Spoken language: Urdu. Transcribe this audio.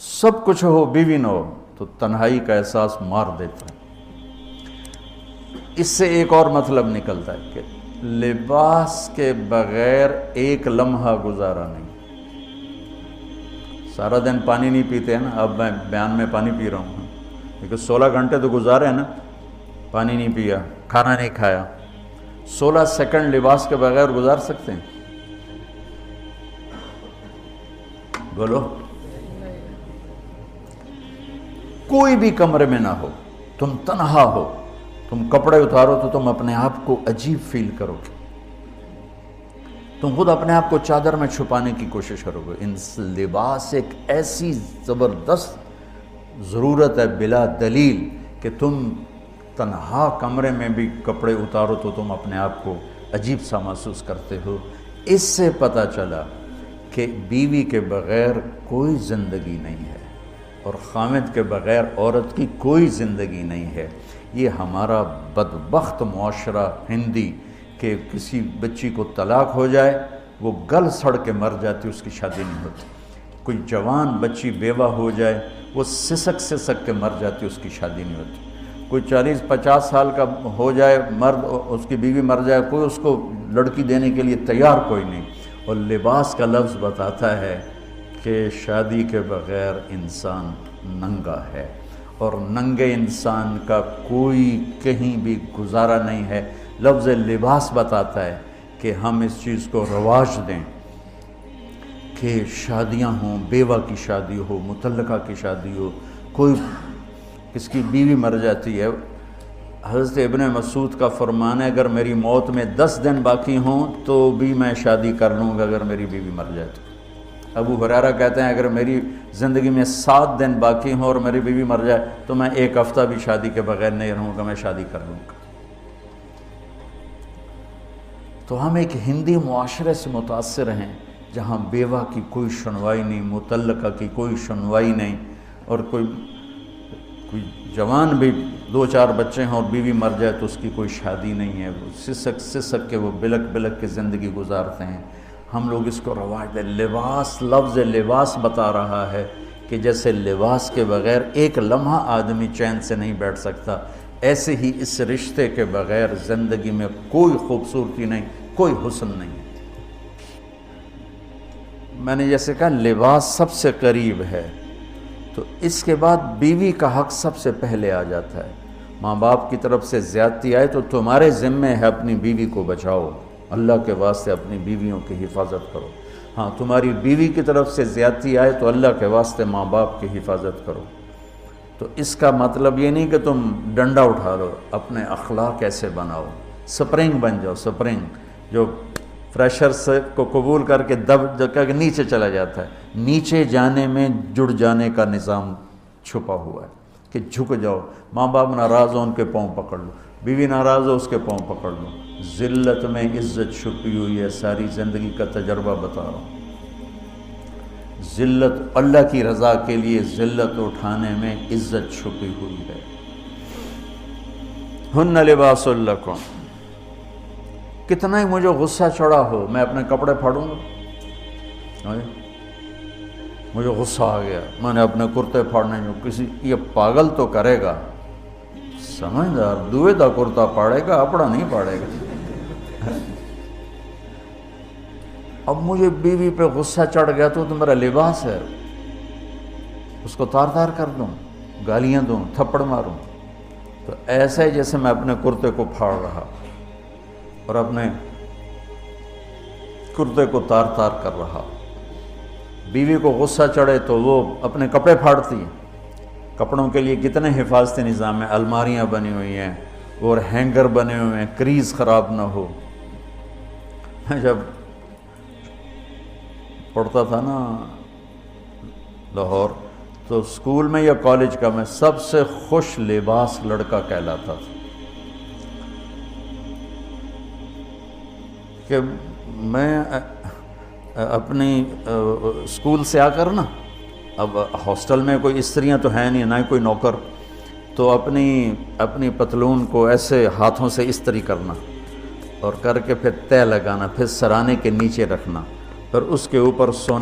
سب کچھ ہو بیوی نہ ہو تو تنہائی کا احساس مار دیتا ہے۔ اس سے ایک اور مطلب نکلتا ہے کہ لباس کے بغیر ایک لمحہ گزارا نہیں۔ سارا دن پانی نہیں پیتے ہیں نا، اب میں بیان میں پانی پی رہا ہوں، لیکن 16 گھنٹے تو گزارے ہیں نا، پانی نہیں پیا، کھانا نہیں کھایا، 16 سیکنڈ لباس کے بغیر گزار سکتے ہیں؟ بولو۔ کوئی بھی کمرے میں نہ ہو، تم تنہا ہو، تم کپڑے اتارو تو تم اپنے آپ کو عجیب فیل کرو گے، تم خود اپنے آپ کو چادر میں چھپانے کی کوشش کرو گے۔ ان لباس ایک ایسی زبردست ضرورت ہے بلا دلیل کہ تم تنہا کمرے میں بھی کپڑے اتارو تو تم اپنے آپ کو عجیب سا محسوس کرتے ہو۔ اس سے پتہ چلا کہ بیوی کے بغیر کوئی زندگی نہیں ہے اور خامد کے بغیر عورت کی کوئی زندگی نہیں ہے۔ یہ ہمارا بدبخت معاشرہ ہندی کہ کسی بچی کو طلاق ہو جائے وہ گل سڑ کے مر جاتی، اس کی شادی نہیں ہوتی۔ کوئی جوان بچی بیوہ ہو جائے وہ سسک کے مر جاتی، اس کی شادی نہیں ہوتی۔ کوئی 40-50 سال کا ہو جائے مرد، اس کی بیوی مر جائے، کوئی اس کو لڑکی دینے کے لیے تیار کوئی نہیں۔ اور لباس کا لفظ بتاتا ہے کہ شادی کے بغیر انسان ننگا ہے، اور ننگے انسان کا کوئی کہیں بھی گزارا نہیں ہے۔ لفظ لباس بتاتا ہے کہ ہم اس چیز کو رواج دیں کہ شادیاں ہوں، بیوہ کی شادی ہو، مطلقہ کی شادی ہو، کوئی کس کی بیوی مر جاتی ہے۔ حضرت ابن مسعود کا فرمان ہے اگر میری موت میں 10 دن باقی ہوں تو بھی میں شادی کر لوں گا اگر میری بیوی مر جائے تو۔ ابو ہریرہ کہتے ہیں اگر میری زندگی میں 7 دن باقی ہوں اور میری بیوی مر جائے تو میں 1 ہفتہ بھی شادی کے بغیر نہیں رہوں گا، میں شادی کر لوں گا۔ تو ہم ایک ہندی معاشرے سے متاثر ہیں جہاں بیوہ کی کوئی سنوائی نہیں، مطلقہ کی کوئی سنوائی نہیں، اور کوئی جوان بھی 2-4 بچے ہیں اور بیوی مر جائے تو اس کی کوئی شادی نہیں ہے، وہ سسک کے وہ بلک کے زندگی گزارتے ہیں۔ ہم لوگ اس کو رواج دیں۔ لباس، لفظ لباس بتا رہا ہے کہ جیسے لباس کے بغیر ایک لمحہ آدمی چین سے نہیں بیٹھ سکتا، ایسے ہی اس رشتے کے بغیر زندگی میں کوئی خوبصورتی نہیں، کوئی حسن نہیں۔ میں نے جیسے کہا لباس سب سے قریب ہے، تو اس کے بعد بیوی کا حق سب سے پہلے آ جاتا ہے۔ ماں باپ کی طرف سے زیادتی آئے تو تمہارے ذمے ہے اپنی بیوی کو بچاؤ، اللہ کے واسطے اپنی بیویوں کی حفاظت کرو۔ ہاں تمہاری بیوی کی طرف سے زیادتی آئے تو اللہ کے واسطے ماں باپ کی حفاظت کرو۔ تو اس کا مطلب یہ نہیں کہ تم ڈنڈا اٹھا لو، اپنے اخلاق ایسے بناؤ، سپرنگ بن جاؤ، سپرنگ جو فریشر سے کو قبول کر کے دب کر کے نیچے چلا جاتا ہے۔ نیچے جانے میں جڑ جانے کا نظام چھپا ہوا ہے کہ جھک جاؤ، ماں باپ ناراض ہو ان کے پاؤں پکڑ لو، بیوی ناراض ہو اس کے پاؤں پکڑ لو۔ ذلت میں عزت چھپی ہوئی ہے، ساری زندگی کا تجربہ بتا رہا ہوں۔ ذلت، اللہ کی رضا کے لیے ذلت اٹھانے میں عزت چھپی ہوئی ہے۔ ہن لباس لکم، کتنا ہی مجھے غصہ چڑھا ہو میں اپنے کپڑے پھاڑوں گا، مجھے غصہ آ گیا میں نے اپنے کرتے پھاڑنے جو کسی یہ پاگل تو کرے گا، سمجھدار دوے دا کرتا پاڑے گا، اپنا نہیں پاڑے گا۔ اب مجھے بیوی پہ غصہ چڑھ گیا تو میرا لباس ہے، اس کو تار کر دوں، گالیاں دوں، تھپڑ ماروں، تو ایسے جیسے میں اپنے کرتے کو پھاڑ رہا اور اپنے کرتے کو تار کر رہا۔ بیوی کو غصہ چڑھے تو وہ اپنے کپڑے پھاڑتی ہے۔ کپڑوں کے لیے کتنے حفاظتی نظام ہیں، الماریاں بنی ہوئی ہیں اور ہینگر بنے ہوئے ہیں، کریز خراب نہ ہو۔ میں جب پڑھتا تھا نا لاہور تو اسکول میں یا کالج کا میں سب سے خوش لباس لڑکا کہلاتا تھا کہ میں اپنی اسکول سے آ کر نا، اب ہاسٹل میں کوئی استریاں تو ہیں نہیں، نہ ہی کوئی نوکر، تو اپنی پتلون کو ایسے ہاتھوں سے استری کرنا اور کر کے پھر تہ لگانا، پھر سرانے کے نیچے رکھنا، اور اس کے اوپر سونا